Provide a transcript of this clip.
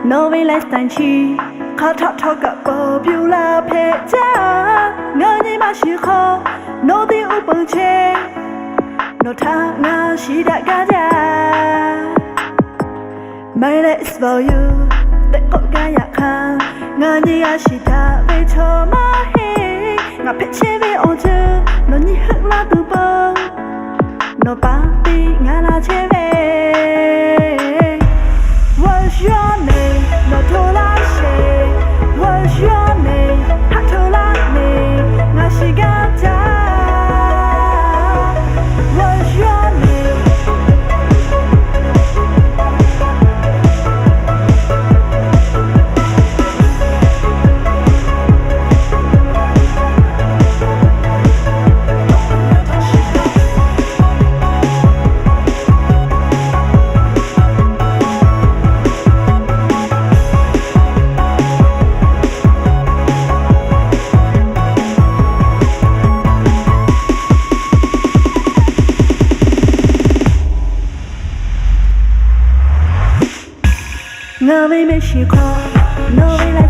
no way less than chi khá thọ cả bờ biểu là phê cha ngơ như mà chỉ khó no đi u bưng chê no tha nga chỉ đã cả ra my life is for you để có cái nhạc ha ngơ như à chỉ ta về cho mà hi ngã phê chê về ô chư no như hững là từ bờ no ba đi ngã là chê về What's your name? No tola she. What's your name? Ha tola me. Nga shigata. What's your name? Ngờ vì mấy chỉ khó, nói với lại